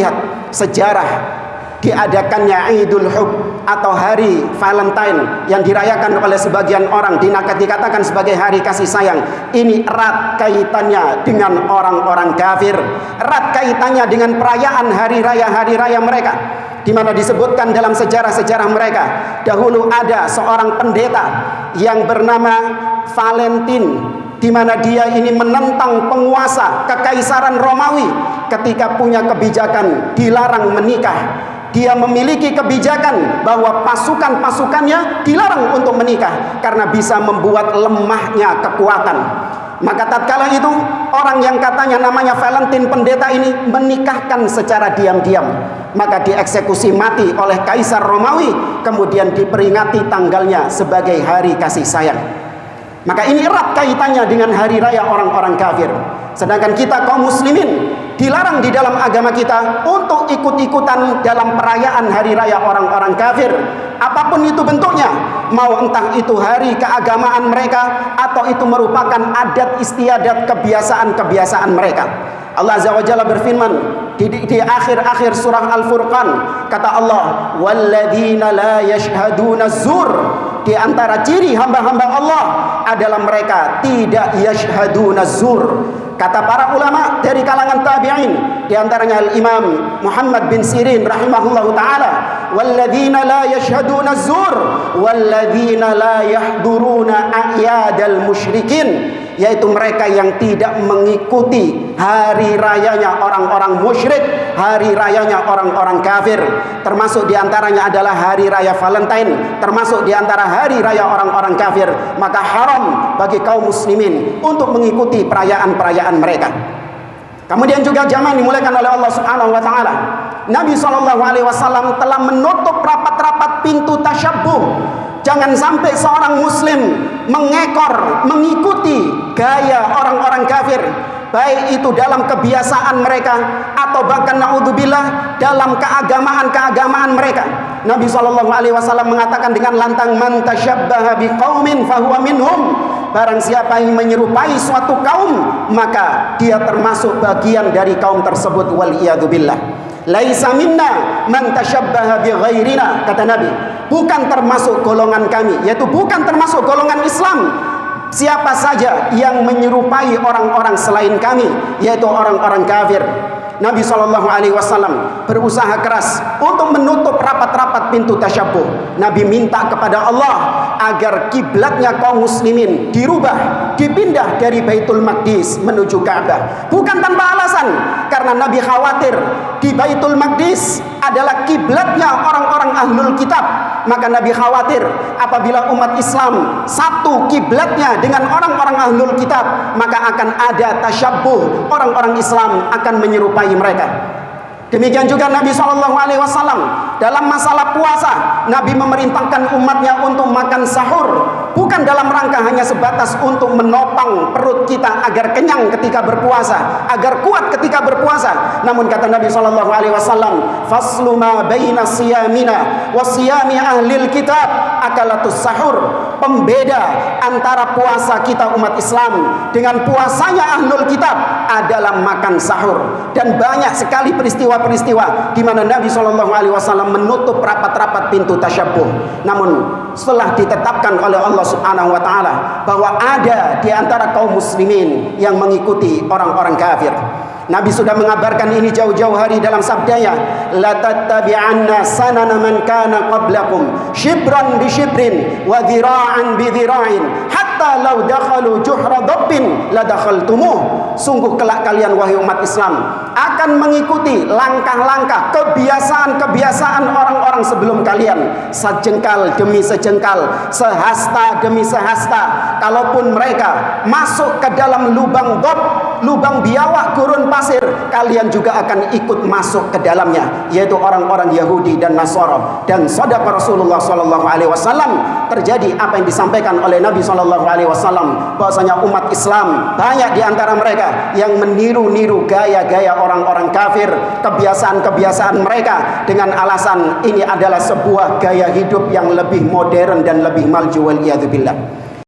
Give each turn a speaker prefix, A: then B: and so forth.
A: melihat sejarah diadakannya Idul Hub atau hari Valentine yang dirayakan oleh sebagian orang, dikatakan sebagai hari kasih sayang, ini erat kaitannya dengan orang-orang kafir, erat kaitannya dengan perayaan hari raya mereka, di mana disebutkan dalam sejarah-sejarah mereka, dahulu ada seorang pendeta yang bernama Valentin, di mana dia ini menentang penguasa kekaisaran Romawi ketika punya kebijakan dilarang menikah. Dia memiliki kebijakan bahwa pasukan-pasukannya dilarang untuk menikah karena bisa membuat lemahnya kekuatan. Maka tatkala itu orang yang katanya namanya Valentin pendeta ini menikahkan secara diam-diam, maka dieksekusi mati oleh Kaisar Romawi, kemudian diperingati tanggalnya sebagai hari kasih sayang. Maka ini erat kaitannya dengan hari raya orang-orang kafir. Sedangkan kita kaum muslimin dilarang di dalam agama kita untuk ikut-ikutan dalam perayaan hari raya orang-orang kafir, apapun itu bentuknya, mau entah itu hari keagamaan mereka atau itu merupakan adat istiadat kebiasaan-kebiasaan mereka. Allah Azza wa Jalla berfirman di akhir-akhir surah Al-Furqan, kata Allah, walladzina la yashhaduna zur, di antara ciri hamba-hamba Allah adalah mereka tidak yashhaduna zur. Kata para ulama dari kalangan tabi'in, di antaranya Al-Imam Muhammad bin Sirin rahimahullahu taala, walladzina la yashhaduna zur walladzina la yahduruna a'yadal musyrikin, yaitu mereka yang tidak mengikuti hari rayanya orang-orang musyrik, hari rayanya orang-orang kafir. Termasuk diantaranya adalah hari raya Valentine, termasuk diantara hari raya orang-orang kafir. Maka haram bagi kaum muslimin untuk mengikuti perayaan-perayaan mereka. Kemudian juga jamaah dimulakan oleh Allah Subhanahu wa taala, Nabi SAW telah menutup rapat-rapat pintu tasyabbuh. Jangan sampai seorang muslim mengikuti gaya orang-orang kafir, baik itu dalam kebiasaan mereka atau bahkan naudzubillah dalam keagamaan mereka. Nabi SAW mengatakan dengan lantang, man tasyabbaha biqaumin fahuwa minhum, barang siapa yang menyerupai suatu kaum maka dia termasuk bagian dari kaum tersebut, wal iyadzubillah. Laisa minna man tasyabbaha bi ghairina, kata Nabi, bukan termasuk golongan kami, yaitu bukan termasuk golongan Islam siapa saja yang menyerupai orang-orang selain kami, yaitu orang-orang kafir. Nabi SAW berusaha keras untuk menutup rapat-rapat pintu tasyabbuh. Nabi minta kepada Allah agar kiblatnya kaum muslimin dirubah, dipindah dari Baitul Maqdis menuju Ka'bah. Bukan tanpa alasan, karena Nabi khawatir di Baitul Maqdis adalah kiblatnya orang-orang ahlul kitab. Maka Nabi khawatir apabila umat Islam satu kiblatnya dengan orang-orang ahlul kitab, maka akan ada tasyabbuh, orang-orang Islam akan menyerupai mereka. Demikian juga Nabi SAW dalam masalah puasa, Nabi memerintahkan umatnya untuk makan sahur, bukan dalam rangka hanya sebatas untuk menopang perut kita agar kenyang ketika berpuasa, agar kuat ketika berpuasa. Namun kata Nabi SAW, faslu ma baina siyamina wa siyami ahlil kitab akalatus sahur. Pembeda antara puasa kita umat Islam dengan puasanya ahlul kitab adalah makan sahur. Dan banyak sekali peristiwa-peristiwa di mana Nabi SAW menutup rapat-rapat pintu tasyabbuh. Namun setelah ditetapkan oleh Allah Subhanahu wa taala bahwa ada di antara kaum muslimin yang mengikuti orang-orang kafir, Nabi sudah mengabarkan ini jauh-jauh hari dalam sabdanya, la tattabi'anna sanana man kana qablakum shibran bi shibrin wa dhira'an bi dhira'in hatta law dakhalu juhra dabbin la dakhaltumuh. Sungguh kelak kalian wahai umat Islam akan mengikuti langkah-langkah kebiasaan-kebiasaan orang-orang sebelum kalian, sejengkal demi sejengkal, sehasta demi sehasta. Kalaupun mereka masuk ke dalam lubang dob, lubang biawak gurun pasir, kalian juga akan ikut masuk ke dalamnya, yaitu orang-orang Yahudi dan Nasara. Dan sadaqa Rasulullah SAW, terjadi apa yang disampaikan oleh Nabi SAW, bahwasanya umat Islam banyak di antara mereka yang meniru-niru gaya-gaya orang-orang kafir, kebiasaan-kebiasaan mereka dengan alasan ini adalah sebuah gaya hidup yang lebih modern dan lebih maju, wal iyadzubillah.